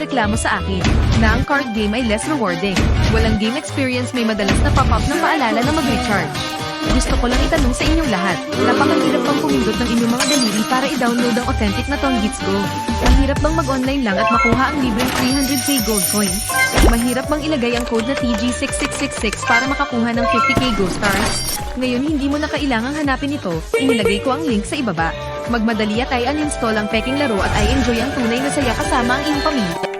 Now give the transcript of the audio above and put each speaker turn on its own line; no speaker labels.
reklamo sa akin na ang card game ay less rewarding. Walang game experience, may madalas na pop-up na paalala na mag-recharge. Gusto ko lang itanong sa inyong lahat, napakahirap bang pumindot ng inyong mga daliri para i-download ang authentic na Tongits Go? Mahirap bang mag-online lang at makuha ang libreng 300k gold coins? Mahirap bang ilagay ang code na TG6666 para makakuha ng 50k gold stars? Ngayon hindi mo na kailangang hanapin ito, inilagay ko ang link sa ibaba. Magmadali at i-uninstall ang peking laro at i-enjoy ang tunay na saya kasama ang iyong pamilya.